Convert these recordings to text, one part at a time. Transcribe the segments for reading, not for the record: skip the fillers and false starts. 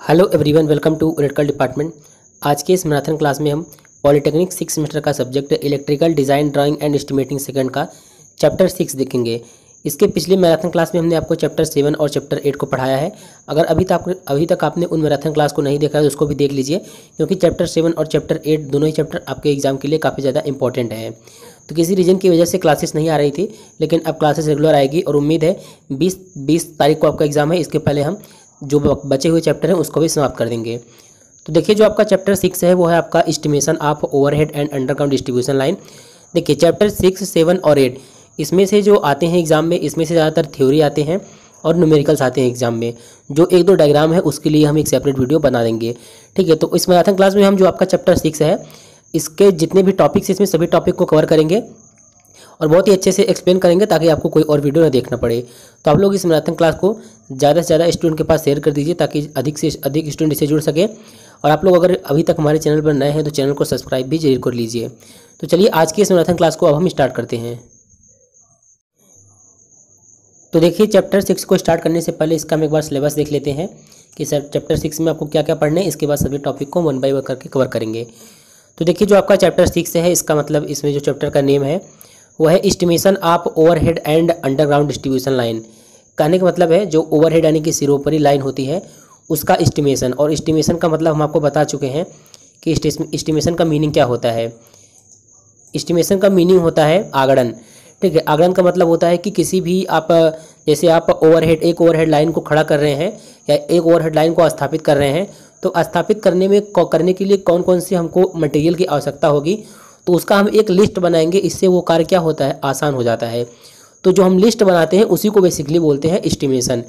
Hello everyone, welcome to electrical department. आज के इस मैराथन क्लास में हम पॉलिटेक्निक 6 सेमेस्टर का subject electrical design drawing and estimating second का चैप्टर 6 देखेंगे। इसके पिछले मैराथन क्लास में हमने आपको चैप्टर 7 और चैप्टर 8 को पढ़ाया है। अगर अभी तक आपने उन मैराथन क्लास को नहीं देखा है तो उसको भी देख लीजिए, क्योंकि चैप्टर 7 और चैप्टर 8 दोनों ही चैप्टर आपके एग्जाम के लिए काफ़ी ज़्यादा इंपॉर्टेंट है। तो किसी रीज़न की वजह से क्लासेस नहीं आ रही थी, लेकिन अब क्लासेस रेगुलर आएगी और उम्मीद है 20 तारीख को आपका एग्ज़ाम है। इसके पहले हम जो बचे हुए चैप्टर हैं उसको भी समाप्त कर देंगे। तो देखिए, जो आपका चैप्टर 6 है वो है आपका estimation of overhead and underground distribution line. देखिए, चैप्टर 6, 7 और 8 इसमें से जो आते हैं एग्जाम में, इसमें से ज़्यादातर थ्योरी आते हैं और न्यूमेरिकल्स आते हैं एग्जाम में। जो 1-2 डायग्राम है उसके लिए हम एक सेपरेट वीडियो बना देंगे, ठीक है। तो इस मैराथन क्लास में हम जो आपका चैप्टर 6 है इसके जितने भी टॉपिक्स इसमें सभी टॉपिक को कवर करेंगे और बहुत ही अच्छे से एक्सप्लेन करेंगे, ताकि आपको कोई और वीडियो ना देखना पड़े। तो आप लोग इस मैराथन क्लास को ज़्यादा से ज़्यादा स्टूडेंट के पास शेयर कर दीजिए, ताकि अधिक से अधिक स्टूडेंट इससे जुड़ सके। और आप लोग अगर अभी तक हमारे चैनल पर नए हैं तो चैनल को सब्सक्राइब भी जरूर कर लीजिए। तो चलिए, आज की इस मैराथन क्लास को अब हम स्टार्ट करते हैं। तो देखिए, चैप्टर 6 को स्टार्ट करने से पहले इसका हम एक बार सिलेबस देख लेते हैं कि सर चैप्टर 6 में आपको क्या क्या पढ़ना है। इसके बाद सभी टॉपिक को 1 बाय 1 करके कवर करेंगे। तो देखिए, जो आपका चैप्टर 6 है इसका मतलब, इसमें जो चैप्टर का नेम है वो है estimation of overhead and underground distribution line. कहने का मतलब है जो ओवरहेड यानी कि सिरोपरी लाइन होती है उसका एस्टिमेशन। और एस्टिमेशन का मतलब हम आपको बता चुके हैं कि एस्टिमेशन का मीनिंग क्या होता है। एस्टिमेशन का मीनिंग होता है आगणन, ठीक है। आगणन का मतलब होता है कि किसी भी आप जैसे आप एक ओवरहेड लाइन को खड़ा कर रहे हैं या एक ओवरहेड लाइन को स्थापित कर रहे हैं, तो स्थापित करने के लिए कौन कौन सी हमको मटेरियल की आवश्यकता होगी, तो उसका हम एक लिस्ट बनाएंगे। इससे वो कार्य क्या होता है, आसान हो जाता है। तो जो हम लिस्ट बनाते हैं उसी को बेसिकली बोलते हैं एस्टिमेशन।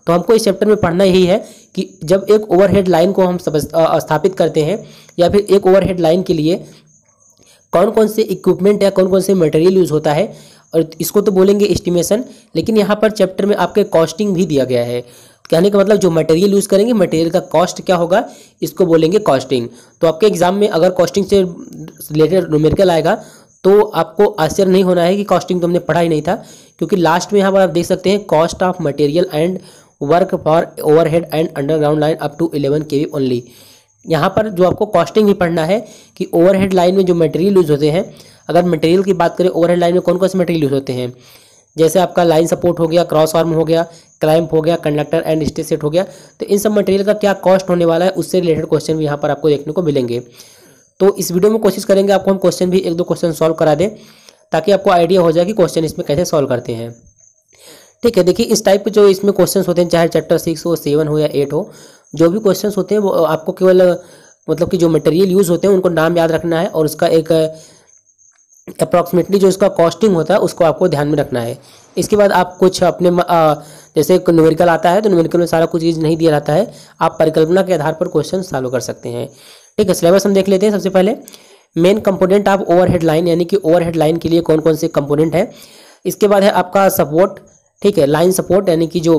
तो हमको इस चैप्टर में पढ़ना यही है कि जब एक ओवरहेड लाइन को हम स्थापित करते हैं या फिर एक ओवरहेड लाइन के लिए कौन कौन से इक्विपमेंट या कौन कौन से मटेरियल यूज़ होता है, और इसको तो बोलेंगे एस्टिमेशन। लेकिन यहाँ पर चैप्टर में आपके कॉस्टिंग भी दिया गया है। कहने का मतलब जो मटेरियल यूज़ करेंगे, मटेरियल का कॉस्ट क्या होगा, इसको बोलेंगे कॉस्टिंग। तो आपके एग्जाम में अगर कॉस्टिंग से रिलेटेड न्यूमेरिकल आएगा तो आपको आश्चर्य नहीं होना है कि कॉस्टिंग तो हमने पढ़ा ही नहीं था, क्योंकि लास्ट में यहाँ पर आप देख सकते हैं cost of material and work for overhead and underground line up to 11 kV only. यहाँ पर जो आपको कॉस्टिंग भी पढ़ना है कि ओवरहेड लाइन में जो मटेरियल यूज़ होते हैं, अगर मटेरियल की बात करें ओवरहेड लाइन में कौन कौन से मटेरियल यूज़ होते हैं, जैसे आपका लाइन सपोर्ट हो गया, क्रॉस आर्म हो गया, क्लैंप हो गया, कंडक्टर एंड स्टे सेट हो गया। तो इन सब मटेरियल का क्या कॉस्ट होने वाला है, उससे रिलेटेड क्वेश्चन भी यहाँ पर आपको देखने को मिलेंगे। तो इस वीडियो में कोशिश करेंगे आपको हम क्वेश्चन भी 1-2 क्वेश्चन सॉल्व करा दें, ताकि आपको आइडिया हो जाए कि क्वेश्चन इसमें कैसे सॉल्व करते हैं, ठीक है। देखिए, इस टाइप के जो इसमें क्वेश्चन होते हैं, चाहे चैप्टर 6 हो, 7 हो या 8 हो, जो भी क्वेश्चन होते हैं वो आपको केवल मतलब कि जो मटेरियल यूज़ होते हैं उनको नाम याद रखना है और उसका एक अप्रॉक्सीमेटली जो इसका कॉस्टिंग होता है उसको आपको ध्यान में रखना है। इसके बाद आप कुछ अपने जैसे न्यूमेरिकल आता है तो न्यूमेरिकल में सारा कुछ चीज़ नहीं दिया रहता है, आप परिकल्पना के आधार पर क्वेश्चन सॉल्व कर सकते हैं, ठीक है। सिलेबस हम देख लेते हैं। सबसे पहले main component of overhead line, यानी कि ओवरहेड लाइन के लिए कौन कौन से कंपोनेंट है। इसके बाद है आपका सपोर्ट, ठीक है, लाइन सपोर्ट, यानी कि जो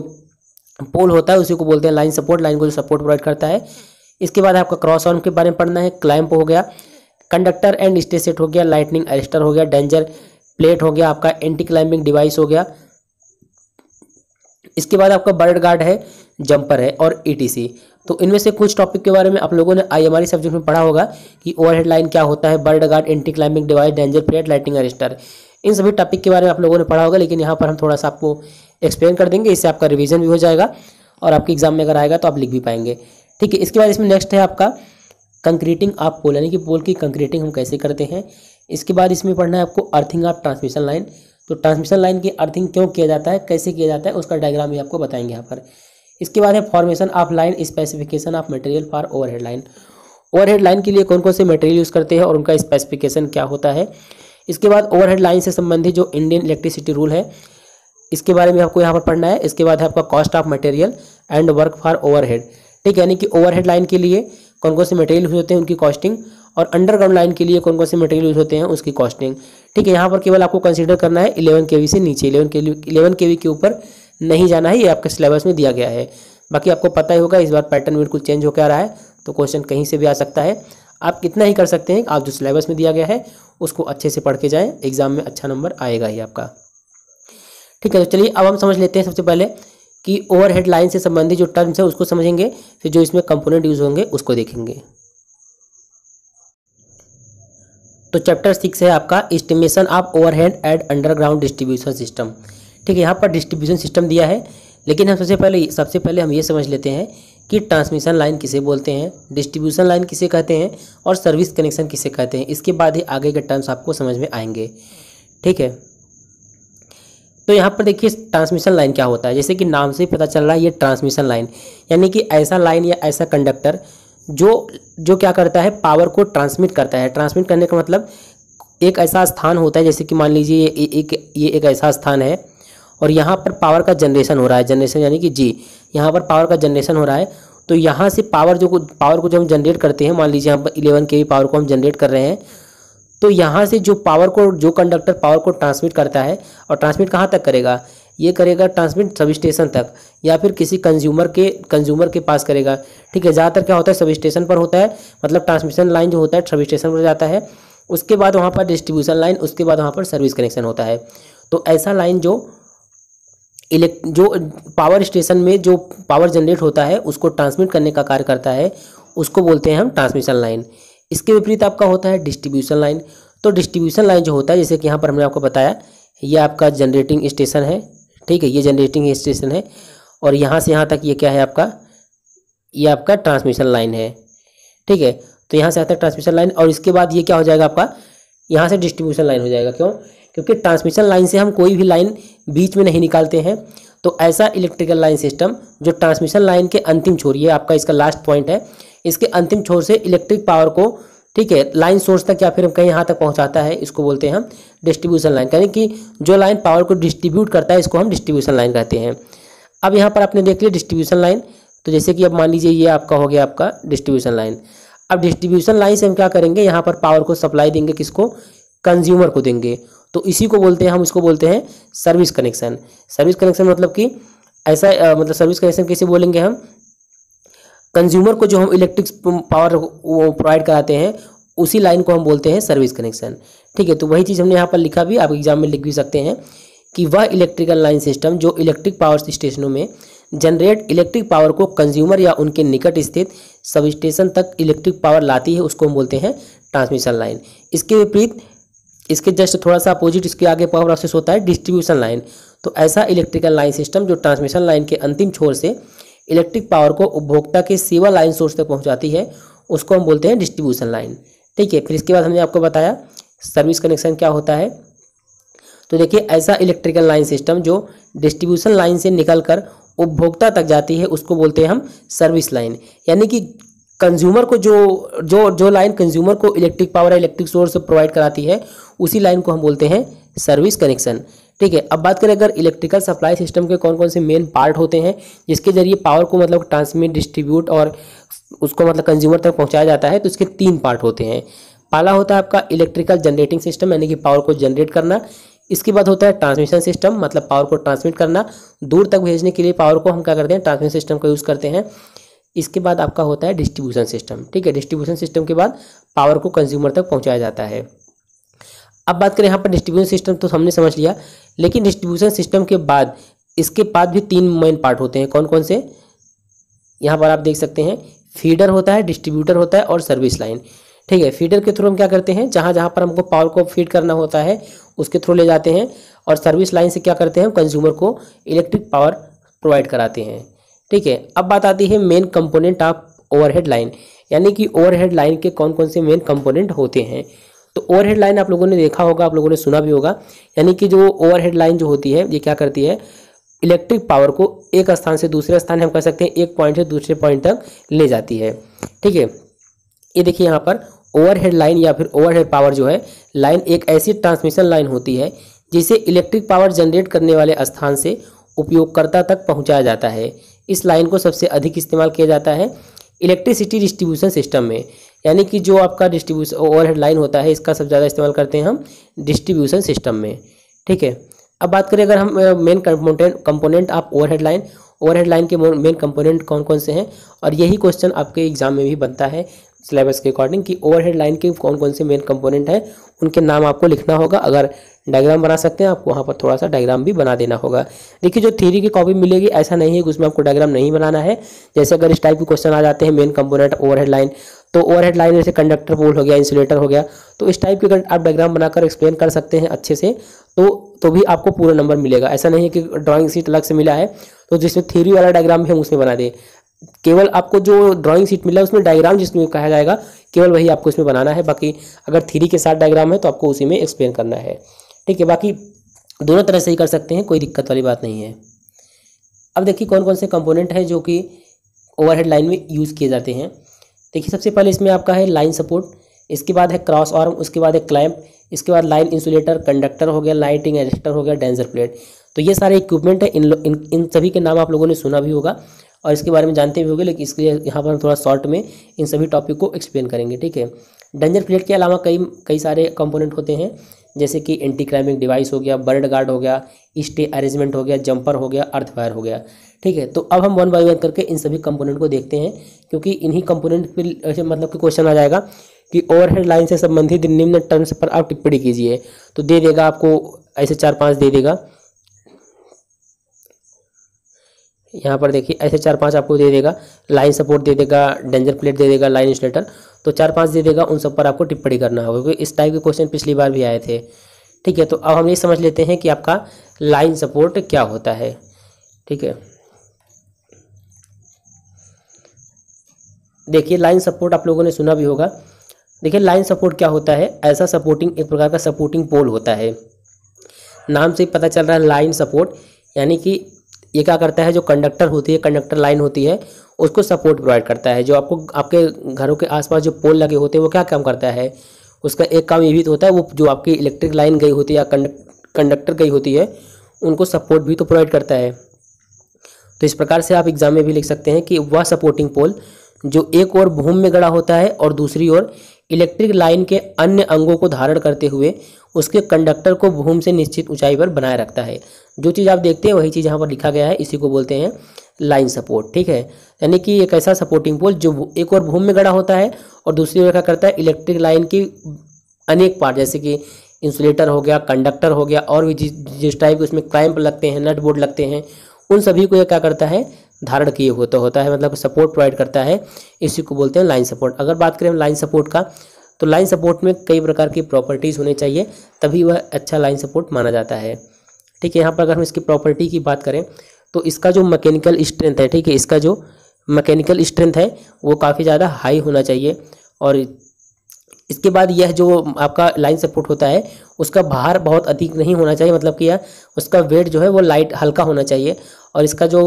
पोल होता है उसी को बोलते हैं लाइन सपोर्ट, लाइन को जो सपोर्ट प्रोवाइड करता है। इसके बाद आपका क्रॉस आर्म के बारे में पढ़ना है, क्लैंप हो गया, कंडक्टर एंड स्टे सेट हो गया, लाइटनिंग अरेस्टर हो गया, डेंजर प्लेट हो गया, आपका एंटी क्लाइंबिंग डिवाइस हो गया। इसके बाद आपका बर्ड गार्ड है, जंपर है और ETC। तो इनमें से कुछ टॉपिक के बारे में आप लोगों ने IMRE सब्जेक्ट में पढ़ा होगा कि ओवरहेड लाइन क्या होता है, bird guard, anti climbing device, danger plate, lightning arrester, इन सभी टॉपिक के बारे में आप लोगों ने पढ़ा होगा। लेकिन यहाँ पर हम थोड़ा सा आपको एक्सप्लेन कर देंगे, इससे आपका रिविजन भी हो जाएगा और आपके एग्जाम में अगर आएगा तो आप लिख भी पाएंगे, ठीक है। इसके बाद इसमें नेक्स्ट है आपका कंक्रीटिंग ऑफ पोल, यानी कि पोल की कंक्रीटिंग हम कैसे करते हैं। इसके बाद इसमें पढ़ना है आपको अर्थिंग ऑफ ट्रांसमिशन लाइन। तो ट्रांसमिशन लाइन की अर्थिंग क्यों किया जाता है, कैसे किया जाता है, उसका डायग्राम भी आपको बताएंगे यहाँ पर। इसके बाद है formation of line, specification of material for overhead line. Overhead line के लिए कौन कौन से मटेरियल यूज़ करते हैं और उनका स्पेसिफिकेशन क्या होता है। इसके बाद ओवरहेड लाइन से संबंधित जो इंडियन इलेक्ट्रिसिटी रूल है इसके बारे में आपको यहाँ पर पढ़ना है। इसके बाद है आपका cost of material and work for overhead, ठीक, यानी कि ओवरहेड लाइन के लिए कौन कौन से मटेरियल यूज होते हैं उनकी कॉस्टिंग, और अंडरग्राउंड लाइन के लिए कौन कौन से मटेरियल यूज होते हैं उसकी कॉस्टिंग, ठीक है। यहाँ पर केवल आपको कंसीडर करना है 11 kV से नीचे, 11 kV के ऊपर नहीं जाना है, ये आपके सिलेबस में दिया गया है। बाकी आपको पता ही होगा इस बार पैटर्न बिल्कुल चेंज होकर आ रहा है, तो क्वेश्चन कहीं से भी आ सकता है। आप कितना ही कर सकते हैं, आप जो सिलेबस में दिया गया है उसको अच्छे से पढ़ के जाएँ, एग्जाम में अच्छा नंबर आएगा ही आपका, ठीक है। तो चलिए अब हम समझ लेते हैं सबसे पहले कि ओवरहेड लाइन से संबंधित जो टर्म्स है उसको समझेंगे, फिर जो इसमें कंपोनेंट यूज होंगे उसको देखेंगे। तो चैप्टर 6 है आपका estimation of overhead at underground distribution system. ठीक है, यहाँ पर डिस्ट्रीब्यूशन सिस्टम दिया है, लेकिन हम सबसे पहले हम ये समझ लेते हैं कि ट्रांसमिशन लाइन किसे बोलते हैं, डिस्ट्रीब्यूशन लाइन किसे कहते हैं और सर्विस कनेक्शन किसे कहते हैं। इसके बाद ही आगे के टर्म्स आपको समझ में आएंगे। ठीक है, तो यहाँ पर देखिए ट्रांसमिशन लाइन क्या होता है। जैसे कि नाम से ही पता चल रहा है, ये ट्रांसमिशन लाइन यानी कि ऐसा लाइन या ऐसा कंडक्टर जो क्या करता है, पावर को ट्रांसमिट करता है। ट्रांसमिट करने का मतलब एक ऐसा स्थान होता है, जैसे कि मान लीजिए ये एक ऐसा स्थान है और यहाँ पर पावर का जनरेशन हो रहा है। जनरेशन यानी कि जी, यहाँ पर पावर का जनरेशन हो रहा है। तो यहाँ से पावर को जो हम जनरेट करते हैं, मान लीजिए यहाँ पर 11 kV पावर को हम जनरेट कर रहे हैं, तो यहाँ से जो कंडक्टर पावर को ट्रांसमिट करता है, और ट्रांसमिट कहाँ तक करेगा, ये करेगा ट्रांसमिट सब स्टेशन तक या फिर किसी कंज्यूमर के पास करेगा। ठीक है, ज़्यादातर क्या होता है सब स्टेशन पर होता है, मतलब ट्रांसमिशन लाइन जो होता है सब स्टेशन पर जाता है, उसके बाद वहाँ पर डिस्ट्रीब्यूशन लाइन, उसके बाद वहाँ पर सर्विस कनेक्शन होता है। तो ऐसा लाइन जो पावर स्टेशन में जो पावर जनरेट होता है उसको ट्रांसमिट करने का कार्य करता है, उसको बोलते हैं हम ट्रांसमिशन लाइन। इसके विपरीत आपका होता है डिस्ट्रीब्यूशन लाइन। तो डिस्ट्रीब्यूशन लाइन जो होता है, जैसे कि यहाँ पर हमने आपको बताया, ये आपका जनरेटिंग स्टेशन है। ठीक है, ये जनरेटिंग स्टेशन है और यहाँ से यहाँ तक ये क्या है आपका, ये आपका ट्रांसमिशन लाइन है। ठीक है, तो यहाँ से यहाँ तक ट्रांसमिशन लाइन, और इसके बाद ये क्या हो जाएगा आपका, यहाँ से डिस्ट्रीब्यूशन लाइन हो जाएगा। क्यों? क्योंकि ट्रांसमिशन लाइन से हम कोई भी लाइन बीच में नहीं निकालते हैं। तो ऐसा इलेक्ट्रिकल लाइन सिस्टम जो ट्रांसमिशन लाइन के अंतिम छोर, ये आपका इसका लास्ट पॉइंट है, इसके अंतिम छोर से इलेक्ट्रिक पावर को, ठीक है, लाइन सोर्स तक या फिर कहीं यहाँ तक पहुँचाता है, इसको बोलते हैं हम डिस्ट्रीब्यूशन लाइन। यानी कि जो लाइन पावर को डिस्ट्रीब्यूट करता है, इसको हम डिस्ट्रीब्यूशन लाइन कहते हैं। अब यहाँ पर आपने देख लिया डिस्ट्रीब्यूशन लाइन। तो जैसे कि अब मान लीजिए ये आपका हो गया आपका डिस्ट्रीब्यूशन लाइन। अब डिस्ट्रीब्यूशन लाइन से हम क्या करेंगे, यहाँ पर पावर को सप्लाई देंगे, किसको, कंज्यूमर को देंगे। तो इसी को बोलते हैं हम, इसको बोलते हैं सर्विस कनेक्शन। सर्विस कनेक्शन मतलब कि ऐसा मतलब सर्विस कनेक्शन कैसे बोलेंगे हम, कंज्यूमर को जो हम इलेक्ट्रिक पावर प्रोवाइड कराते हैं उसी लाइन को हम बोलते हैं सर्विस कनेक्शन। ठीक है, तो वही चीज़ हमने यहाँ पर लिखा भी, आप एग्जाम में लिख भी सकते हैं कि वह इलेक्ट्रिकल लाइन सिस्टम जो इलेक्ट्रिक पावर स्टेशनों में जनरेट इलेक्ट्रिक पावर को कंज्यूमर या उनके निकट स्थित सब स्टेशन तक इलेक्ट्रिक पावर लाती है, उसको हम बोलते हैं ट्रांसमिशन लाइन। इसके विपरीत, इसके जस्ट थोड़ा सा अपोजिट, इसके आगे पावर प्रोसेस होता है डिस्ट्रीब्यूशन लाइन। तो ऐसा इलेक्ट्रिकल लाइन सिस्टम जो ट्रांसमिशन लाइन के अंतिम छोर से इलेक्ट्रिक पावर को उपभोक्ता के सेवा लाइन सोर्स तक पहुंचाती है, उसको हम बोलते हैं डिस्ट्रीब्यूशन लाइन। ठीक है, फिर इसके बाद हमने आपको बताया सर्विस कनेक्शन क्या होता है। तो देखिए ऐसा इलेक्ट्रिकल लाइन सिस्टम जो डिस्ट्रीब्यूशन लाइन से निकलकर उपभोक्ता तक जाती है, उसको बोलते हैं हम सर्विस लाइन। यानी कि कंज्यूमर को जो लाइन कंज्यूमर को इलेक्ट्रिक पावर या इलेक्ट्रिक सोर्स प्रोवाइड कराती है, उसी लाइन को हम बोलते हैं सर्विस कनेक्शन। ठीक है, अब बात करें अगर इलेक्ट्रिकल सप्लाई सिस्टम के कौन कौन से मेन पार्ट होते हैं जिसके जरिए पावर को मतलब ट्रांसमिट, डिस्ट्रीब्यूट और उसको मतलब कंज्यूमर तक पहुंचाया जाता है, तो इसके 3 पार्ट होते हैं। पहला होता है आपका इलेक्ट्रिकल जनरेटिंग सिस्टम, यानी कि पावर को जनरेट करना। इसके बाद होता है ट्रांसमिशन सिस्टम, मतलब पावर को ट्रांसमिट करना, दूर तक भेजने के लिए पावर को हम क्या करते हैं, ट्रांसमिशन सिस्टम का यूज़ करते हैं। इसके बाद आपका होता है डिस्ट्रीब्यूशन सिस्टम। ठीक है, डिस्ट्रीब्यूशन सिस्टम के बाद पावर को कंज्यूमर तक पहुंचाया जाता है। अब बात करें यहाँ पर डिस्ट्रीब्यूशन सिस्टम, तो हमने समझ लिया, लेकिन डिस्ट्रीब्यूशन सिस्टम के बाद इसके बाद भी 3 मेन पार्ट होते हैं। कौन कौन से, यहाँ पर आप देख सकते हैं, फीडर होता है, डिस्ट्रीब्यूटर होता है और सर्विस लाइन। ठीक है, फीडर के थ्रू हम क्या करते हैं, जहाँ जहाँ पर हमको पावर को फीड करना होता है उसके थ्रू ले जाते हैं, और सर्विस लाइन से क्या करते हैं, हम कंज्यूमर को इलेक्ट्रिक पावर प्रोवाइड कराते हैं। ठीक है, अब बात आती है main component of overhead line, यानी कि ओवरहेड लाइन के कौन कौन से मेन कंपोनेंट होते हैं। तो ओवरहेड लाइन आप लोगों ने देखा होगा, आप लोगों ने सुना भी होगा, यानी कि जो ओवरहेड लाइन जो होती है ये क्या करती है, इलेक्ट्रिक पावर को एक स्थान से दूसरे स्थान हम कह सकते हैं, एक पॉइंट से दूसरे पॉइंट तक ले जाती है। ठीक है, ये देखिए यहाँ पर ओवरहेड लाइन या फिर ओवरहेड पावर जो है लाइन एक ऐसी ट्रांसमिशन लाइन होती है जिसे इलेक्ट्रिक पावर जनरेट करने वाले स्थान से उपयोगकर्ता तक पहुँचाया जाता है। इस लाइन को सबसे अधिक इस्तेमाल किया जाता है इलेक्ट्रिसिटी डिस्ट्रीब्यूशन सिस्टम में, यानी कि जो आपका डिस्ट्रीब्यूशन ओवरहेड लाइन होता है इसका सबसे ज़्यादा इस्तेमाल करते हैं हम डिस्ट्रीब्यूशन सिस्टम में। ठीक है, अब बात करें अगर हम main component of overhead line, overhead line के मेन कंपोनेंट कौन कौन से हैं, और यही क्वेश्चन आपके एग्जाम में भी बनता है। सिलेबस के अकॉर्डिंग कि ओवरहेड लाइन के कौन कौन से मेन कंपोनेंट हैं, उनके नाम आपको लिखना होगा। अगर डायग्राम बना सकते हैं आपको वहाँ पर थोड़ा सा डायग्राम भी बना देना होगा। देखिए जो थ्योरी की कॉपी मिलेगी ऐसा नहीं है कि उसमें आपको डायग्राम नहीं बनाना है। जैसे अगर इस टाइप के क्वेश्चन आ जाते हैं मेन कंपोनेंट ओवरहेड लाइन, तो ओवरहेड लाइन जैसे कंडक्टर पोल हो गया, इंसुलेटर हो गया, तो इस टाइप के अगर आप डायग्राम बनाकर एक्सप्लेन कर सकते हैं अच्छे से तो भी आपको पूरा नंबर मिलेगा। ऐसा नहीं है कि ड्राइंग शीट अलग से मिला है तो जिसमें थ्योरी वाला डायग्राम भी हम उसमें बना दें। केवल आपको जो ड्राइंग शीट मिला है उसमें डायग्राम जिसमें कहा जाएगा केवल वही आपको इसमें बनाना है। बाकी अगर थ्योरी के साथ डायग्राम है तो आपको उसी में एक्सप्लेन करना है, ठीक है। बाकी दोनों तरह से ही कर सकते हैं, कोई दिक्कत वाली बात नहीं है। अब देखिए कौन कौन से कंपोनेंट हैं जो कि ओवरहेड लाइन में यूज़ किए जाते हैं। देखिए सबसे पहले इसमें आपका है लाइन सपोर्ट, इसके बाद है क्रॉस आर्म, उसके बाद है क्लैंप, इसके बाद लाइन इंसुलेटर, कंडक्टर हो गया, लाइटिंग एडजस्टर हो गया, डेंसर प्लेट। तो ये सारे इक्विपमेंट है। इन सभी के नाम आप लोगों ने सुना भी होगा और इसके बारे में जानते भी होंगे, लेकिन इसके लिए यहाँ पर हम थोड़ा शॉर्ट में इन सभी टॉपिक को एक्सप्लेन करेंगे, ठीक है। डेंजर प्लेट के अलावा कई सारे कंपोनेंट होते हैं, जैसे कि एंटी क्लाइमिंग डिवाइस हो गया, बर्ड गार्ड हो गया, स्टे अरेंजमेंट हो गया, जंपर हो गया, अर्थ वायर हो गया, ठीक है। तो अब हम वन बाय वन करके इन सभी कंपोनेंट को देखते हैं, क्योंकि इन्हीं कंपोनेंट पे मतलब कि क्वेश्चन आ जाएगा कि ओवरहेड लाइन से संबंधित निम्न टर्म्स पर आप टिप्पणी कीजिए। तो दे देगा आपको ऐसे 4-5 दे देगा, यहाँ पर देखिए ऐसे 4-5 आपको दे देगा। लाइन सपोर्ट दे देगा, डेंजर प्लेट दे देगा, लाइन इंसुलेटर, तो 4-5 दे देगा। उन सब पर आपको टिप्पणी करना होगा, क्योंकि इस टाइप के क्वेश्चन पिछली बार भी आए थे, ठीक है। तो अब हम ये समझ लेते हैं कि आपका लाइन सपोर्ट क्या होता है, ठीक है। देखिए लाइन सपोर्ट आप लोगों ने सुना भी होगा। देखिए लाइन सपोर्ट क्या होता है, ऐसा सपोर्टिंग एक प्रकार का सपोर्टिंग पोल होता है। नाम से ही पता चल रहा है लाइन सपोर्ट, यानी कि ये क्या करता है, जो कंडक्टर होती है, कंडक्टर लाइन होती है, उसको सपोर्ट प्रोवाइड करता है। जो आपको आपके घरों के आसपास जो पोल लगे होते हैं वो क्या काम करता है, उसका एक काम ये भी होता है, वो जो आपकी इलेक्ट्रिक लाइन गई होती है या कंडक्टर गई होती है उनको सपोर्ट भी तो प्रोवाइड करता है। तो इस प्रकार से आप एग्जाम में भी लिख सकते हैं कि वह सपोर्टिंग पोल जो एक ओर भूमि में गड़ा होता है और दूसरी ओर इलेक्ट्रिक लाइन के अन्य अंगों को धारण करते हुए उसके कंडक्टर को भूमि से निश्चित ऊंचाई पर बनाए रखता है। जो चीज़ आप देखते हैं वही चीज़ यहाँ पर लिखा गया है, इसी को बोलते हैं लाइन सपोर्ट, ठीक है। यानी कि एक ऐसा सपोर्टिंग पोल जो एक और भूमि में गड़ा होता है और दूसरी ओर क्या करता है, इलेक्ट्रिक लाइन की अनेक पार्ट जैसे कि इंसुलेटर हो गया, कंडक्टर हो गया, और भी जिस टाइप के उसमें क्लैंप लगते हैं, नट बोल्ट लगते हैं, उन सभी को ये क्या करता है, धारण किए होता है, मतलब सपोर्ट प्रोवाइड करता है। इसी को बोलते हैं लाइन सपोर्ट। अगर बात करें लाइन सपोर्ट का, तो लाइन सपोर्ट में कई प्रकार की प्रॉपर्टीज़ होनी चाहिए, तभी वह अच्छा लाइन सपोर्ट माना जाता है, ठीक है। यहाँ पर अगर हम इसकी प्रॉपर्टी की बात करें तो इसका जो मैकेनिकल स्ट्रेंथ है, ठीक है, इसका जो मैकेनिकल स्ट्रेंथ है वो काफ़ी ज़्यादा हाई होना चाहिए। और इसके बाद यह जो आपका लाइन सपोर्ट होता है उसका भार बहुत अधिक नहीं होना चाहिए, मतलब कि यह उसका वेट जो है वो लाइट हल्का होना चाहिए। और इसका जो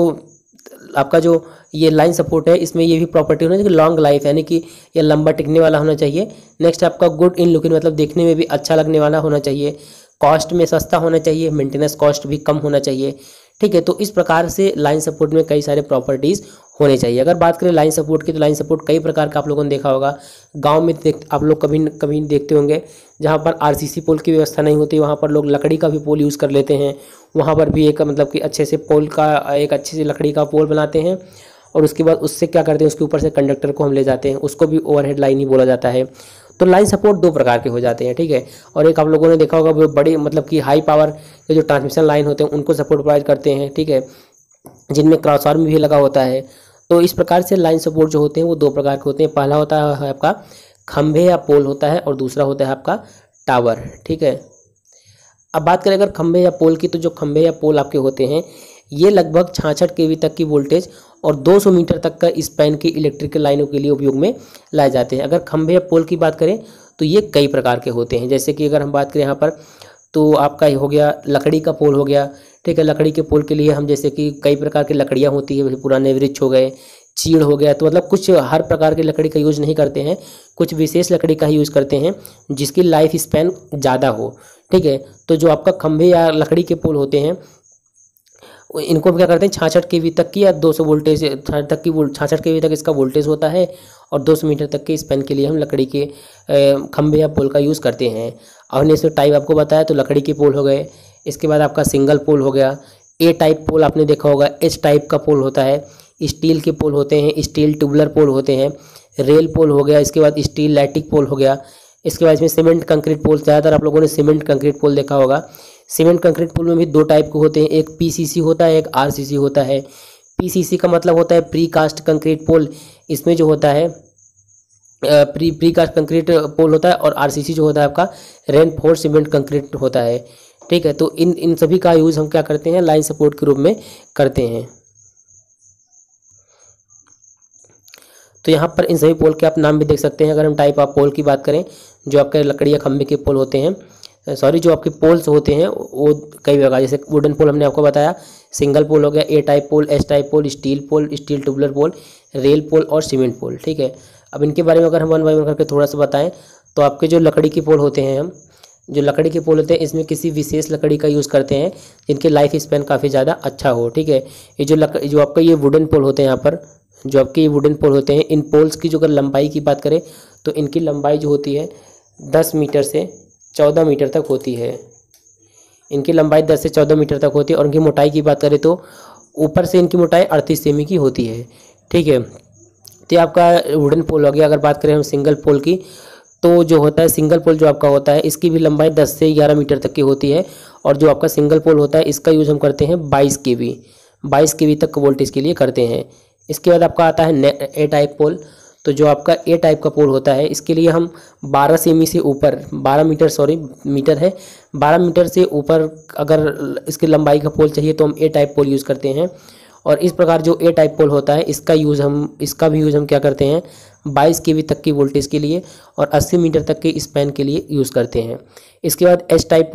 आपका जो ये लाइन सपोर्ट है इसमें ये भी प्रॉपर्टी होना चाहिए लॉन्ग लाइफ, यानी कि यह लंबा टिकने वाला होना चाहिए। नेक्स्ट आपका गुड इन लुकिंग, मतलब देखने में भी अच्छा लगने वाला होना चाहिए। कॉस्ट में सस्ता होना चाहिए, मेंटेनेंस कॉस्ट भी कम होना चाहिए, ठीक है। तो इस प्रकार से लाइन सपोर्ट में कई सारे प्रॉपर्टीज़ होने चाहिए। अगर बात करें लाइन सपोर्ट की, तो लाइन सपोर्ट कई प्रकार का आप लोगों ने देखा होगा। गांव में आप लोग कभी देखते होंगे जहां पर आरसीसी पोल की व्यवस्था नहीं होती, वहां पर लोग लकड़ी का भी पोल यूज़ कर लेते हैं। वहां पर भी एक मतलब कि अच्छे से पोल का एक अच्छी सी लकड़ी का पोल बनाते हैं और उसके बाद उससे क्या करते हैं, उसके ऊपर से कंडक्टर को हम ले जाते हैं, उसको भी ओवरहेड लाइन ही बोला जाता है। तो लाइन सपोर्ट दो प्रकार के हो जाते हैं, ठीक है। और एक आप लोगों ने देखा होगा वो बड़ी मतलब कि हाई पावर के जो ट्रांसमिशन लाइन होते हैं उनको सपोर्ट प्रोवाइड करते हैं, ठीक है, जिनमें क्रॉस आर्म भी लगा होता है। तो इस प्रकार से लाइन सपोर्ट जो होते हैं वो दो प्रकार के होते हैं। पहला होता है आपका खंभे या पोल होता है और दूसरा होता है आपका टावर, ठीक है। अब बात करें अगर खंभे या पोल की, तो जो खंभे या पोल आपके होते हैं ये लगभग 66 kV तक की वोल्टेज और 200 मीटर तक का स्पैन की इलेक्ट्रिकल लाइनों के लिए उपयोग में लाए जाते हैं। अगर खंभे या पोल की बात करें तो ये कई प्रकार के होते हैं, जैसे कि अगर हम बात करें यहाँ पर तो आपका हो गया लकड़ी का पोल हो गया, ठीक है। लकड़ी के पोल के लिए हम जैसे कि कई प्रकार की लकड़ियाँ होती है, पुराने वृक्ष हो गए, चीड़ हो गया, तो मतलब कुछ हर प्रकार की लकड़ी का यूज़ नहीं करते हैं, कुछ विशेष लकड़ी का ही यूज़ करते हैं जिसकी लाइफ स्पैन ज़्यादा हो, ठीक है। तो जो आपका खंभे या लकड़ी के पोल होते हैं इनको क्या करते हैं 66 kV तक की या 200 वोल्टेज 66 kV तक इसका वोल्टेज होता है और 200 मीटर तक के स्पैन के लिए हम लकड़ी के खंभे या पोल का यूज़ करते हैं। और हमने इसमें टाइप आपको बताया, तो लकड़ी के पोल हो गए, इसके बाद आपका सिंगल पोल हो गया, ए टाइप पोल आपने देखा होगा, एच टाइप का पोल होता है, स्टील के पोल होते हैं, स्टील ट्यूबुलर पोल होते हैं, रेल पोल हो गया, इसके बाद स्टील लैटिक पोल हो गया, इसके बाद इसमें सीमेंट कंक्रीट पोल, ज़्यादातर आप लोगों ने सीमेंट कंक्रीट पोल देखा होगा। सीमेंट कंक्रीट पोल में भी दो टाइप के होते हैं, एक पीसीसी होता है, एक आरसीसी होता है। पीसीसी का मतलब होता है प्री कास्ट कंक्रीट पोल, इसमें जो होता है प्री कास्ट कंक्रीट पोल होता है, और आरसीसी जो होता है आपका रेनफोर्स सीमेंट कंक्रीट होता है। ठीक है, तो इन सभी का यूज़ हम क्या करते हैं, लाइन सपोर्ट के रूप में करते हैं। तो यहाँ पर इन सभी पोल के आप नाम भी देख सकते हैं। अगर हम टाइप ऑफ पोल की बात करें, जो आपके लकड़ी या खंभे के पोल होते हैं, सॉरी जो आपके पोल्स होते हैं वो कई प्रकार, जैसे वुडन पोल हमने आपको बताया, सिंगल पोल हो गया, ए टाइप पोल, एस टाइप पोल, स्टील ट्यूबुलर पोल, रेल पोल और सीमेंट पोल। ठीक है, अब इनके बारे में अगर हम वन बाय वन करके थोड़ा सा बताएं, तो आपके जो लकड़ी के पोल होते हैं, हम जो लकड़ी के पोल होते हैं इसमें किसी विशेष लकड़ी का यूज़ करते हैं जिनके लाइफ स्पैन काफ़ी ज़्यादा अच्छा हो। ठीक है, ये जो आपका ये वुडन पोल होते हैं, यहाँ पर जो आपके ये वुडन पोल होते हैं, इन पोल्स की जो अगर लंबाई की बात करें तो इनकी लंबाई जो होती है 10 मीटर से 14 मीटर तक होती है। इनकी लंबाई 10 से 14 मीटर तक होती है, और इनकी मोटाई की बात करें तो ऊपर से इनकी मोटाई 38 सेमी की होती है। ठीक है, तो ये आपका वुडन पोल हो गया। अगर बात करें हम सिंगल पोल की, तो जो होता है सिंगल पोल जो आपका होता है, इसकी भी लंबाई 10 से 11 मीटर तक की होती है, और जो आपका सिंगल पोल होता है इसका यूज़ हम करते हैं 22 केवी तक वोल्टेज के लिए करते हैं। इसके बाद आपका आता है ए टाइप पोल। तो जो आपका ए टाइप का पोल होता है, इसके लिए हम 12 सेमी से ऊपर, 12 मीटर से ऊपर अगर इसकी लंबाई का पोल चाहिए तो हम ए टाइप पोल यूज़ करते हैं। और इस प्रकार जो ए टाइप पोल होता है इसका भी यूज़ हम क्या करते हैं 22 केवी तक की वोल्टेज के लिए और 80 मीटर तक के स्पैन के लिए यूज़ करते हैं। इसके बाद एस टाइप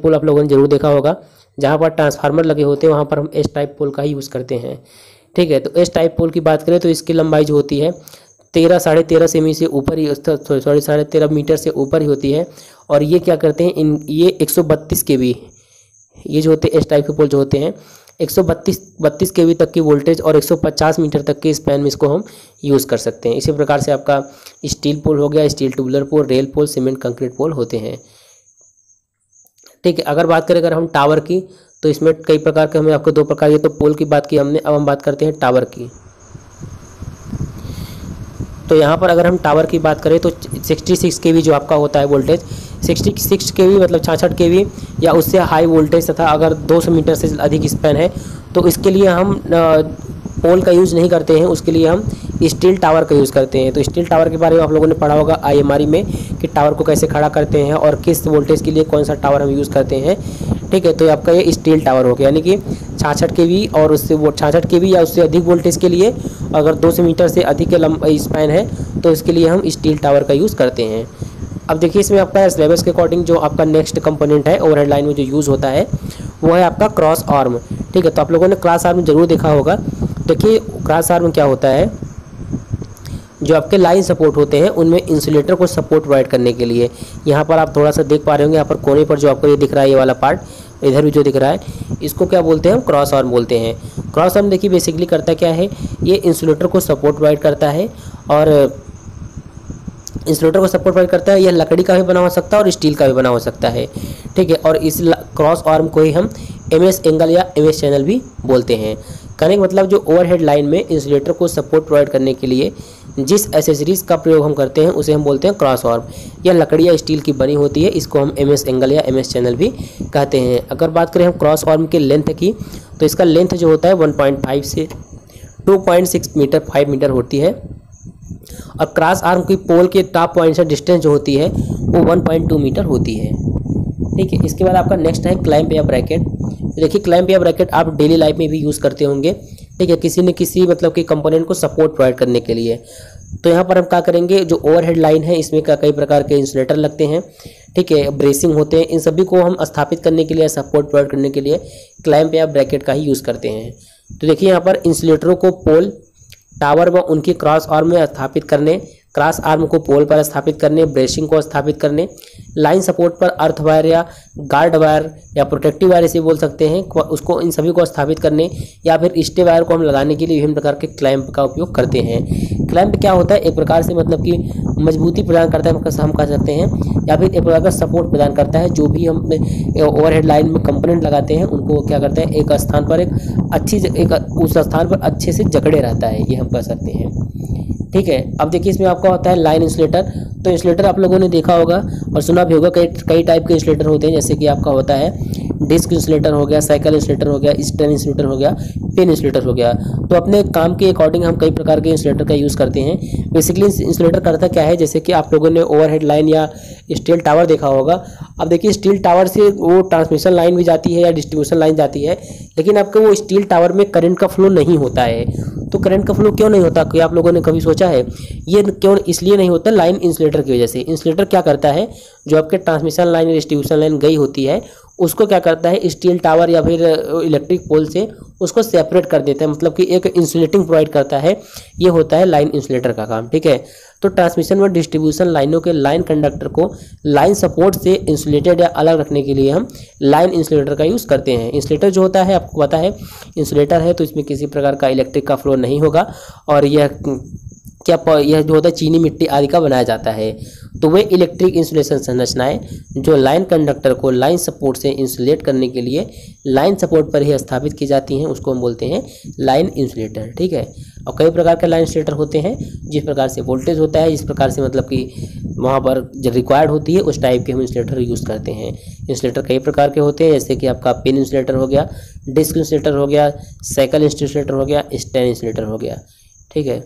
पोल आप लोगों ने जरूर देखा होगा, जहाँ पर ट्रांसफार्मर लगे होते हैं वहाँ पर हम एस टाइप पोल का ही यूज़ करते हैं। ठीक है, तो एस टाइप पोल की बात करें तो इसकी लंबाई जो होती है 13 13.5 सेमी से ऊपर ही, सॉरी 13.5 मीटर से ऊपर ही होती है। और ये क्या करते हैं, ये 132 केवी, ये जो होते हैं एस टाइप के पोल जो होते हैं 132 केवी तक की वोल्टेज और 150 मीटर तक के स्पैन में इसको हम यूज़ कर सकते हैं। इसी प्रकार से आपका स्टील पोल हो गया, स्टील ट्यूबुलर पोल, रेल पोल, सीमेंट कंक्रीट पोल होते हैं। ठीक है, अगर बात करें हम टावर की, तो इसमें कई प्रकार के, हमें आपको दो प्रकार, ये तो पोल की बात की हमने, अब हम बात करते हैं टावर की। तो यहाँ पर अगर हम टावर की बात करें तो 66 केवी जो आपका होता है वोल्टेज, 66 केवी मतलब 66 केवी या उससे हाई वोल्टेज तथा अगर 200 मीटर से अधिक स्पैन है तो इसके लिए हम पोल का यूज़ नहीं करते हैं, उसके लिए हम स्टील टावर का यूज़ करते हैं। तो स्टील टावर के बारे में आप लोगों ने पढ़ा होगा IMRE में कि टावर को कैसे खड़ा करते हैं और किस वोल्टेज के लिए कौन सा टावर हम यूज़ करते हैं। ठीक है, तो आपका ये स्टील टावर हो गया, यानी कि 66 केवी और उससे 66 केवी या उससे अधिक वोल्टेज के लिए अगर 200 मीटर से अधिक के स्पैन है तो इसके लिए हम स्टील टावर का यूज़ करते हैं। अब देखिए इसमें आपका सिलेबस के अकॉर्डिंग जो आपका नेक्स्ट कंपोनेंट है ओवरहेड लाइन में जो यूज़ होता है वो है आपका क्रॉस आर्म। ठीक है, तो आप लोगों ने क्रॉस आर्म जरूर देखा होगा। देखिए क्रॉस आर्म क्या होता है, जो आपके लाइन सपोर्ट होते हैं उनमें इंसुलेटर को सपोर्ट प्रोवाइड करने के लिए, यहाँ पर आप थोड़ा सा देख पा रहे होंगे, यहाँ पर कोने पर जो आपको ये दिख रहा है, ये वाला पार्ट इधर भी जो दिख रहा है, इसको क्या बोलते हैं हम क्रॉस आर्म बोलते हैं। क्रॉस आर्म देखिए बेसिकली करता क्या है, ये इंसुलेटर को सपोर्ट प्रोवाइड करता है, और इंसुलेटर को सपोर्ट प्रोवाइड करता है। यह लकड़ी का भी बना हो सकता है और स्टील का भी बना हो सकता है। ठीक है, और इस क्रॉस आर्म को ही हम MS एंगल या MS चैनल भी बोलते हैं। कहने का मतलब जो ओवरहेड लाइन में इंसुलेटर को सपोर्ट प्रोवाइड करने के लिए जिस एसेसरीज का प्रयोग हम करते हैं उसे हम बोलते हैं क्रॉस आर्म। यह लकड़ी या स्टील की बनी होती है, इसको हम MS एंगल या MS चैनल भी कहते हैं। अगर बात करें हम क्रॉस आर्म के लेंथ की, तो इसका लेंथ जो होता है 1.5 से 2.6 मीटर 5 मीटर होती है, और क्रॉस आर्म की पोल के टॉप पॉइंट से डिस्टेंस जो होती है वो 1.2 मीटर होती है। ठीक है, इसके बाद आपका नेक्स्ट है क्लैंप या ब्रैकेट। देखिए क्लैंप या ब्रैकेट आप डेली लाइफ में भी यूज़ करते होंगे। ठीक है, किसी न किसी मतलब कि कंपोनेंट को सपोर्ट प्रोवाइड करने के लिए। तो यहाँ पर हम क्या करेंगे, जो ओवरहेड लाइन है इसमें कई प्रकार के इंसुलेटर लगते हैं। ठीक है, ब्रेसिंग होते हैं, इन सभी को हम स्थापित करने के लिए, सपोर्ट प्रोवाइड करने के लिए क्लैंप या ब्रैकेट का ही यूज़ करते हैं। तो देखिए यहाँ पर इंसुलेटरों को पोल, टावर व उनकी क्रॉस आर्म में स्थापित करने, क्रॉस आर्म को पोल पर स्थापित करने, ब्रेसिंग को स्थापित करने, लाइन सपोर्ट पर अर्थ वायर या गार्ड वायर या प्रोटेक्टिव वायर इसे बोल सकते हैं, उसको इन सभी को स्थापित करने, या फिर स्टे वायर को हम लगाने के लिए विभिन्न प्रकार के क्लैंप का उपयोग करते हैं। क्लैंप क्या होता है, एक प्रकार से मतलब कि मजबूती प्रदान करता है, हम कह सकते हैं, या फिर एक प्रकार का सपोर्ट प्रदान करता है। जो भी हम ओवरहेड लाइन में कंपोनेंट लगाते हैं उनको क्या करते हैं, एक स्थान पर उस स्थान पर अच्छे से जकड़े रहता है, ये हम कह सकते हैं। ठीक है। अब देखिए इसमें आपका होता है लाइन इंसुलेटर। तो इंसुलेटर आप लोगों ने देखा होगा और सुना भी होगा, कई टाइप के इंसुलेटर होते हैं, जैसे कि आपका होता है डिस्क इंसुलेटर हो गया, साइकिल इंसुलेटर हो गया, स्टेन इंसुलेटर हो गया, पेन इंसुलेटर हो गया। तो अपने काम के अकॉर्डिंग हम कई प्रकार के इंसुलेटर का यूज़ करते हैं। बेसिकली इंसुलेटर करता क्या है, जैसे कि आप लोगों ने ओवरहेड लाइन या स्टील टावर देखा होगा। अब देखिए स्टील टावर से वो ट्रांसमिशन लाइन भी जाती है या डिस्ट्रीब्यूशन लाइन जाती है, लेकिन आपके वो स्टील टावर में करंट का फ्लो नहीं होता है। तो करंट का फ्लो क्यों नहीं होता, कि आप लोगों ने कभी सोचा है? ये क्यों इसलिए नहीं होता, लाइन इंसुलेटर की वजह से। इंसुलेटर क्या करता है, जो आपके ट्रांसमिशन लाइन या डिस्ट्रीब्यूशन लाइन गई होती है उसको क्या करता है, स्टील टावर या फिर इलेक्ट्रिक पोल से उसको सेपरेट कर देता है, मतलब कि एक इंसुलेटिंग प्रोवाइड करता है। ये होता है लाइन इंसुलेटर का काम, ठीक है। तो ट्रांसमिशन व डिस्ट्रीब्यूशन लाइनों के लाइन कंडक्टर को लाइन सपोर्ट से इंसुलेटेड या अलग रखने के लिए हम लाइन इंसुलेटर का यूज़ करते हैं। इंसुलेटर जो होता है आपको पता है, इंसुलेटर है तो इसमें किसी प्रकार का इलेक्ट्रिक का फ्लो नहीं होगा, और यह जो होता है चीनी मिट्टी आदि का बनाया जाता है। तो वे इलेक्ट्रिक इंसुलेशन संरचनाएं जो लाइन कंडक्टर को लाइन सपोर्ट से इंसुलेट करने के लिए लाइन सपोर्ट पर ही स्थापित की जाती हैं, उसको हम बोलते हैं लाइन इंसुलेटर, ठीक है। और कई प्रकार के लाइन इंसुलेटर होते हैं, जिस प्रकार से वोल्टेज होता है, जिस प्रकार से मतलब कि वहाँ पर जो रिक्वायर्ड होती है उस टाइप के हम इंसुलेटर यूज़ करते हैं। इंसुलेटर कई प्रकार के होते हैं, जैसे कि आपका पिन इंसुलेटर हो गया, डिस्क इंसुलेटर हो गया, साइकिल इंसुलेटर हो गया, स्टेन इंसुलेटर हो गया, ठीक है।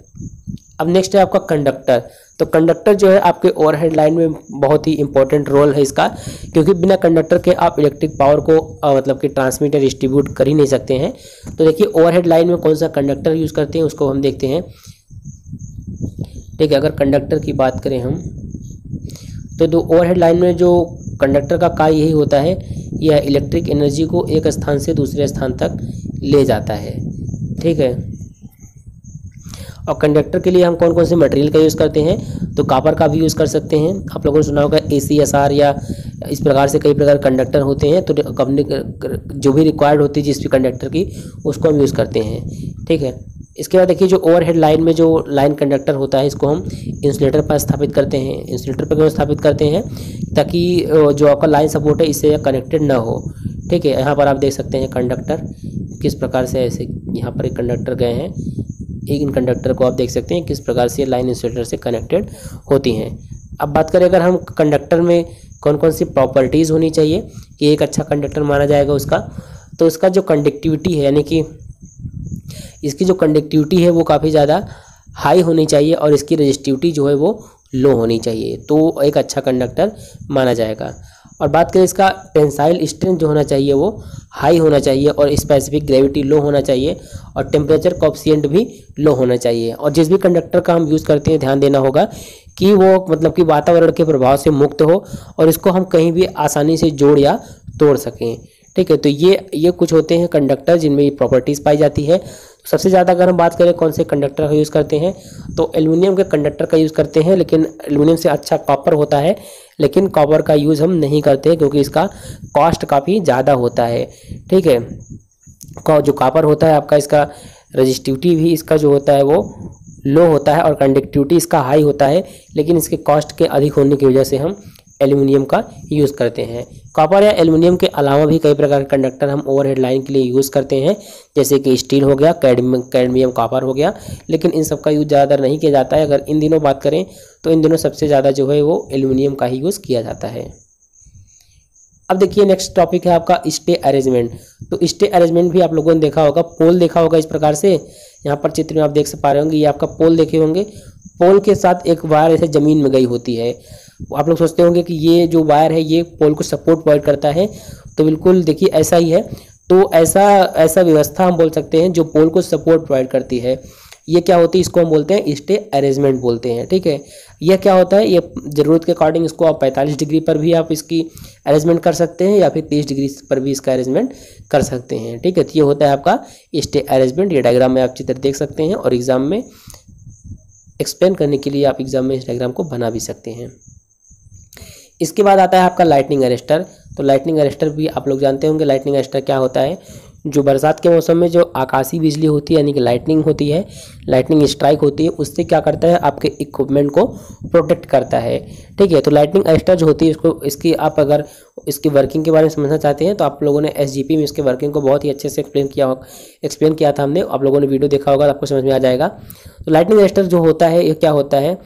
अब नेक्स्ट है आपका कंडक्टर। तो कंडक्टर जो है आपके ओवरहेड लाइन में बहुत ही इंपॉर्टेंट रोल है इसका, क्योंकि बिना कंडक्टर के आप इलेक्ट्रिक पावर को मतलब कि ट्रांसमिट या डिस्ट्रीब्यूट कर ही नहीं सकते हैं। तो देखिए ओवरहेड लाइन में कौन सा कंडक्टर यूज़ करते हैं उसको हम देखते हैं, ठीक है। अगर कंडक्टर की बात करें हम, तो ओवरहेड लाइन में जो कंडक्टर का कार्य यही होता है, यह इलेक्ट्रिक एनर्जी को एक स्थान से दूसरे स्थान तक ले जाता है, ठीक है। और कंडक्टर के लिए हम कौन कौन से मटेरियल का यूज़ करते हैं, तो कॉपर का भी यूज़ कर सकते हैं। आप लोगों ने सुना होगा ACSR या इस प्रकार से कई प्रकार कंडक्टर होते हैं। तो कंपनी जो भी रिक्वायर्ड होती है जिस भी कंडक्टर की, उसको हम यूज़ करते हैं, ठीक है। इसके बाद देखिए जो ओवरहेड लाइन में जो लाइन कंडक्टर होता है, इसको हम इंसुलेटर पर स्थापित करते हैं। इंसुलेटर पर क्यों स्थापित करते हैं, ताकि जो आपका लाइन सपोर्ट है इससे कनेक्टेड ना हो, ठीक है। यहाँ पर आप देख सकते हैं कंडक्टर किस प्रकार से, ऐसे यहाँ पर एक कंडक्टर गए हैं, एक इन कंडक्टर को आप देख सकते हैं किस प्रकार से लाइन इंसुलेटर से कनेक्टेड होती हैं। अब बात करें अगर हम कंडक्टर में कौन कौन सी प्रॉपर्टीज़ होनी चाहिए कि एक अच्छा कंडक्टर माना जाएगा उसका, तो इसका जो कंडक्टिविटी है, यानी कि इसकी जो कंडक्टिविटी है वो काफ़ी ज़्यादा हाई होनी चाहिए, और इसकी रजिस्टिविटी जो है वो लो होनी चाहिए, तो एक अच्छा कंडक्टर माना जाएगा। और बात करें इसका टेंसाइल स्ट्रेंथ जो होना चाहिए वो हाई होना चाहिए, और स्पेसिफिक ग्रेविटी लो होना चाहिए, और टेम्परेचर कोएफिशिएंट भी लो होना चाहिए। और जिस भी कंडक्टर का हम यूज़ करते हैं ध्यान देना होगा कि वो मतलब कि वातावरण के प्रभाव से मुक्त हो, और इसको हम कहीं भी आसानी से जोड़ या तोड़ सकें, ठीक है। तो ये कुछ होते हैं कंडक्टर जिनमें ये प्रॉपर्टीज़ पाई जाती है। सबसे ज़्यादा अगर हम बात करें कौन से कंडक्टर का यूज़ करते हैं, तो एल्युमिनियम के कंडक्टर का यूज़ करते हैं, लेकिन एल्युमिनियम से अच्छा कॉपर होता है, लेकिन कॉपर का यूज़ हम नहीं करते क्योंकि इसका कॉस्ट काफ़ी ज़्यादा होता है, ठीक है। जो कॉपर होता है आपका, इसका रजिस्टिविटी भी इसका जो होता है वो लो होता है, और कंडक्टिविटी इसका हाई होता है, लेकिन इसके कॉस्ट के अधिक होने की वजह से हम एल्युमिनियम का यूज़ करते हैं। कॉपर या एल्युमिनियम के अलावा भी कई प्रकार के कंडक्टर हम ओवरहेड लाइन के लिए यूज़ करते हैं, जैसे कि स्टील हो गया, कैडमियम कॉपर हो गया, लेकिन इन सब का यूज़ ज़्यादातर नहीं किया जाता है। अगर इन दिनों बात करें तो इन दिनों सबसे ज़्यादा जो है वो एल्युमिनियम का ही यूज़ किया जाता है। अब देखिए नेक्स्ट टॉपिक है आपका स्टे अरेंजमेंट। तो स्टे अरेंजमेंट भी आप लोगों ने देखा होगा, पोल देखा होगा इस प्रकार से, यहाँ पर चित्र में आप देख पा रहे होंगे, ये आपका पोल देखे होंगे। पोल के साथ एक वायर ऐसे ज़मीन में गई होती है। आप लोग सोचते होंगे कि ये जो वायर है ये पोल को सपोर्ट प्रोवाइड करता है, तो बिल्कुल देखिए ऐसा ही है। तो ऐसा व्यवस्था हम बोल सकते हैं जो पोल को सपोर्ट प्रोवाइड करती है। ये क्या होती है, इसको हम बोलते हैं स्टे अरेंजमेंट बोलते हैं, ठीक है। यह क्या होता है, ये ज़रूरत के अकॉर्डिंग इसको आप 45 डिग्री पर भी आप इसकी अरेंजमेंट कर सकते हैं, या फिर 30 डिग्री पर भी इसका अरेंजमेंट कर सकते हैं, ठीक है। तो ये होता है आपका स्टे अरेंजमेंट। ये डायग्राम में आप चित्र देख सकते हैं, और एग्जाम में एक्सप्लेन करने के लिए आप एग्जाम में इस डायग्राम को बना भी सकते हैं। इसके बाद आता है आपका लाइटनिंग अरेस्टर। तो लाइटनिंग अरेस्टर भी आप लोग जानते होंगे, लाइटनिंग अरेस्टर क्या होता है। जो बरसात के मौसम में जो आकाशीय बिजली होती है यानी कि लाइटनिंग होती है, लाइटनिंग स्ट्राइक होती है, उससे क्या करता है आपके इक्विपमेंट को प्रोटेक्ट करता है। ठीक है, तो लाइटनिंग अरेस्टर जो होती है इसको, इसकी आप अगर इसकी वर्किंग के बारे में समझना चाहते हैं तो आप लोगों ने एसजीपी में इसके वर्किंग को बहुत ही अच्छे से एक्सप्लेन किया था हमने, आप लोगों ने वीडियो देखा होगा, आपको समझ में आ जाएगा। तो लाइटनिंग अरेस्टर जो होता है ये क्या होता है,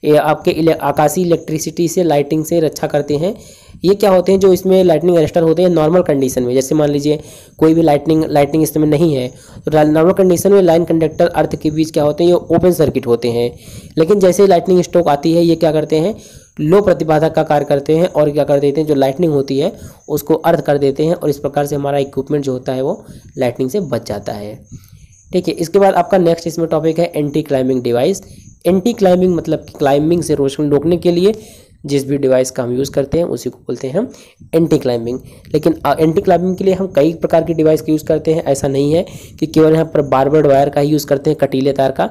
ये आपके आकाशीय इलेक्ट्रिसिटी से लाइटिंग से रक्षा करते हैं। ये क्या होते हैं जो इसमें लाइटनिंग अरेस्टर होते हैं नॉर्मल कंडीशन में, जैसे मान लीजिए कोई भी लाइटनिंग इस समय नहीं है तो नॉर्मल कंडीशन में लाइन कंडक्टर अर्थ के बीच क्या होते हैं, ये ओपन सर्किट होते हैं। लेकिन जैसे लाइटनिंग स्ट्रोक आती है ये क्या करते हैं, लो प्रतिबाधा का कार्य करते हैं और क्या कर देते हैं, जो लाइटनिंग होती है उसको अर्थ कर देते हैं और इस प्रकार से हमारा इक्विपमेंट जो होता है वो लाइटनिंग से बच जाता है। ठीक है, इसके बाद आपका नेक्स्ट इसमें टॉपिक है anti climbing device. Anti climbing मतलब कि क्लाइंबिंग से रोकने के लिए जिस भी डिवाइस का हम यूज़ करते हैं उसी को बोलते हैं हम एंटी क्लाइंबिंग। लेकिन एंटी क्लाइंबिंग के लिए हम कई प्रकार की डिवाइस का यूज़ करते हैं, ऐसा नहीं है कि केवल यहाँ पर बारबर्ड वायर का ही यूज़ करते हैं, कटीले तार का,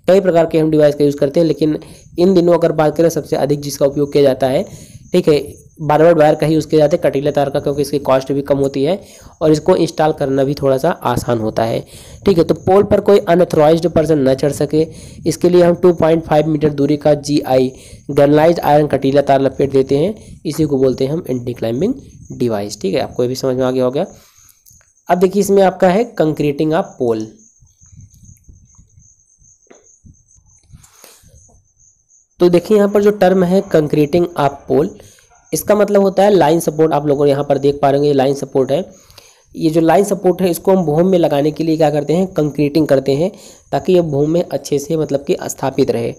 कई प्रकार के हम डिवाइस का यूज़ करते हैं। लेकिन इन दिनों अगर बात करें सबसे अधिक जिसका उपयोग किया जाता है, ठीक है, बारबर्ड वायर का ही यूज़ किया जाता है, कटीले तार का, क्योंकि इसकी कॉस्ट भी कम होती है और इसको इंस्टॉल करना भी थोड़ा सा आसान होता है। ठीक है, तो पोल पर कोई अनऑथराइज्ड पर्सन न चढ़ सके इसके लिए हम 2.5 मीटर दूरी का GI गैल्वनाइज्ड आयरन कटीला तार लपेट देते हैं, इसी को बोलते हैं हम एंटी क्लाइंबिंग डिवाइस। ठीक है, आपको ये भी समझ में आ गया हो गया। अब देखिए इसमें आपका है कंक्रीटिंग ऑफ पोल। तो देखिए यहाँ पर जो टर्म है कंक्रीटिंग ऑफ पोल, इसका मतलब होता है लाइन सपोर्ट। आप लोगों यहाँ पर देख पा रहे होंगे ये लाइन सपोर्ट है। ये जो लाइन सपोर्ट है इसको हम भूमि में लगाने के लिए क्या करते हैं, कंक्रीटिंग करते हैं ताकि ये भूमि में अच्छे से मतलब कि स्थापित रहे।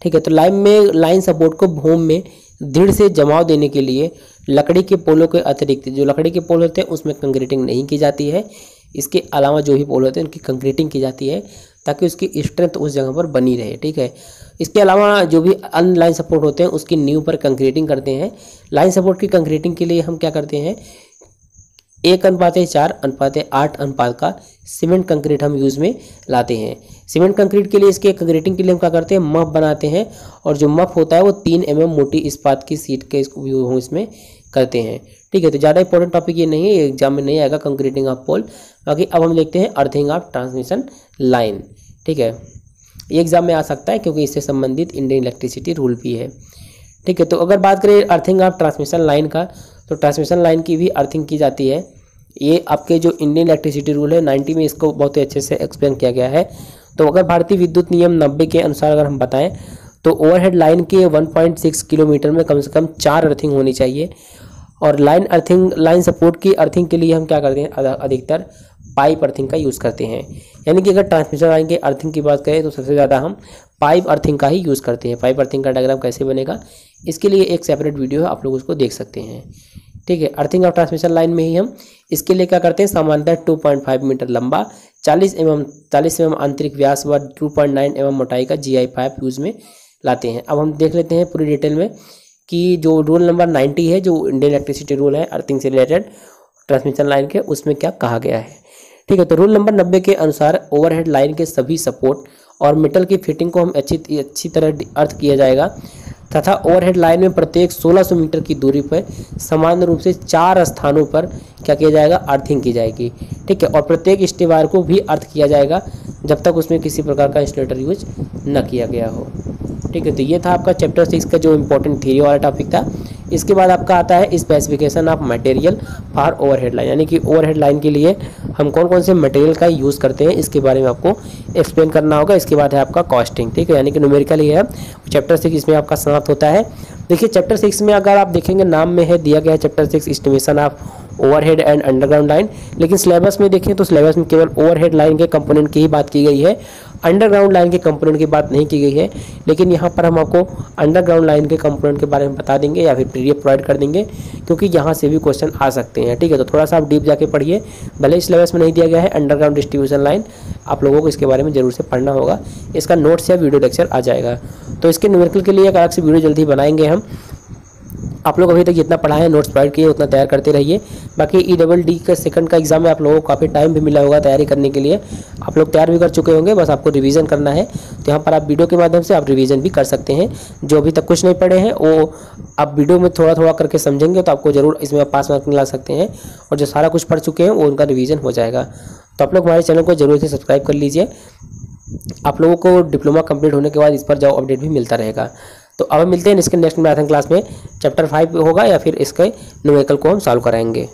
ठीक है, तो लाइन सपोर्ट को भूमि में दृढ़ से जमाव देने के लिए लकड़ी के पोलों के अतिरिक्त जो लकड़ी के पोल होते हैं उसमें कंक्रीटिंग नहीं की जाती है। इसके अलावा जो भी पोल होते हैं उनकी कंक्रीटिंग की जाती है ताकि उसकी स्ट्रेंथ उस जगह पर बनी रहे। ठीक है, इसके अलावा जो भी अन्य लाइन सपोर्ट होते हैं उसकी नींव पर कंक्रीटिंग करते हैं। लाइन सपोर्ट की कंक्रीटिंग के लिए हम क्या करते हैं, 1:4:8 अनुपात का सीमेंट कंक्रीट हम यूज़ में लाते हैं। सीमेंट कंक्रीट के लिए इसके कंक्रीटिंग के लिए हम क्या करते हैं, मफ बनाते हैं और जो मफ होता है वो 3 mm मोटी इस्पात की सीट के उपयोग इसमें करते हैं। ठीक है, तो ज़्यादा इंपॉर्टेंट टॉपिक ये नहीं है, ये एग्जाम में नहीं आएगा कंक्रीटिंग ऑफ पोल। बाकी अब हम देखते हैं अर्थिंग ऑफ ट्रांसमिशन लाइन। ठीक है, ये एग्जाम में आ सकता है क्योंकि इससे संबंधित इंडियन इलेक्ट्रिसिटी रूल भी है। ठीक है, तो अगर बात करें अर्थिंग ऑफ ट्रांसमिशन लाइन का, तो ट्रांसमिशन लाइन की भी अर्थिंग की जाती है। ये आपके जो इंडियन इलेक्ट्रिसिटी रूल है 90 में इसको बहुत ही अच्छे से एक्सप्लेन किया गया है। तो अगर भारतीय विद्युत नियम 90 के अनुसार अगर हम बताएं तो ओवरहेड लाइन के 1.6 किलोमीटर में कम से कम 4 अर्थिंग होनी चाहिए। और लाइन सपोर्ट की अर्थिंग के लिए हम क्या करते हैं, अधिकतर पाइप अर्थिंग का यूज़ करते हैं। यानी कि अगर ट्रांसमिशन लाइन के अर्थिंग की बात करें तो सबसे ज़्यादा हम पाइप अर्थिंग का ही यूज़ करते हैं। पाइप अर्थिंग का डायग्राम कैसे बनेगा इसके लिए एक सेपरेट वीडियो है, आप लोग उसको देख सकते हैं। ठीक है, अर्थिंग ऑफ ट्रांसमिशन लाइन में ही हम इसके लिए क्या करते हैं, सामान्यतः 2.5 मीटर लंबा 40 mm आंतरिक व्यास व 2.9 mm मोटाई का GI पाइप यूज़ में लाते हैं। अब हम देख लेते हैं पूरी डिटेल में कि जो रूल नंबर 90 है, जो इंडियन इलेक्ट्रिसिटी रूल है अर्थिंग से रिलेटेड ट्रांसमिशन लाइन के, उसमें क्या कहा गया है। ठीक है, तो रूल नंबर 90 के अनुसार ओवरहेड लाइन के सभी सपोर्ट और मेटल की फिटिंग को हम अच्छी तरह अर्थ किया जाएगा तथा ओवरहेड लाइन में प्रत्येक 1600 मीटर की दूरी पर समान रूप से 4 स्थानों पर क्या किया जाएगा, अर्थिंग की जाएगी। ठीक है, और प्रत्येक स्टे वायर को भी अर्थ किया जाएगा जब तक उसमें किसी प्रकार का इंसुलेटर यूज न किया गया हो। ठीक है, तो ये था आपका चैप्टर 6 का जो इम्पोर्टेंट थ्योरी वाला टॉपिक था। इसके बाद आपका आता है specification of material for overhead line, यानी कि ओवरहेड लाइन के लिए हम कौन कौन से मटेरियल का यूज़ करते हैं इसके बारे में आपको एक्सप्लेन करना होगा। इसके बाद है आपका कॉस्टिंग। ठीक है, यानी कि न्यूमेरिकल ही है चैप्टर 6, इसमें आपका समाप्त होता है। देखिए चैप्टर 6 में अगर आप देखेंगे नाम में है दिया गया है chapter 6 estimation of overhead and underground line, लेकिन सिलेबस में देखें तो सिलेबस में केवल ओवरहेड लाइन के कंपोनेंट की ही बात की गई है, अंडरग्राउंड लाइन के कंपोनेंट की बात नहीं की गई है। लेकिन यहाँ पर हम आपको अंडरग्राउंड लाइन के कंपोनेंट के बारे में बता देंगे या फिर पीडीएफ प्रोवाइड कर देंगे, क्योंकि यहाँ से भी क्वेश्चन आ सकते हैं। ठीक है, तो थोड़ा सा आप डीप जाके पढ़िए, भले सिलेबस में नहीं दिया गया है अंडरग्राउंड डिस्ट्रीब्यूशन लाइन, आप लोगों को इसके बारे में जरूर से पढ़ना होगा। इसका नोट्स या वीडियो लेक्चर आ जाएगा। तो इसके न्यूमेरिकल के लिए एक अलग से वीडियो जल्दी बनाएंगे हम, आप लोग अभी तक जितना पढ़ा है, नोट्स प्रोवाइड किए, उतना तैयार करते रहिए। बाकी EDD का सेकंड का एग्जाम में आप लोगों को काफ़ी टाइम भी मिला होगा तैयारी करने के लिए। आप लोग तैयार भी कर चुके होंगे, बस आपको रिवीजन करना है। तो यहाँ पर आप वीडियो के माध्यम से आप रिवीजन भी कर सकते हैं। जो अभी तक कुछ नहीं पढ़े हैं वो आप वीडियो में थोड़ा थोड़ा करके समझेंगे तो आपको ज़रूर इसमें आप पास मार्क ला सकते हैं। और जो सारा कुछ पढ़ चुके हैं वो उनका रिवीजन हो जाएगा। तो आप लोग हमारे चैनल को जरूर से सब्सक्राइब कर लीजिए। आप लोगों को डिप्लोमा कंप्लीट होने के बाद इस पर जॉब अपडेट भी मिलता रहेगा। तो अब हम मिलते हैं इसके नेक्स्ट मैथन क्लास में। चैप्टर 5 होगा या फिर इसके न्यूमेरिकल को हम सॉल्व कराएंगे।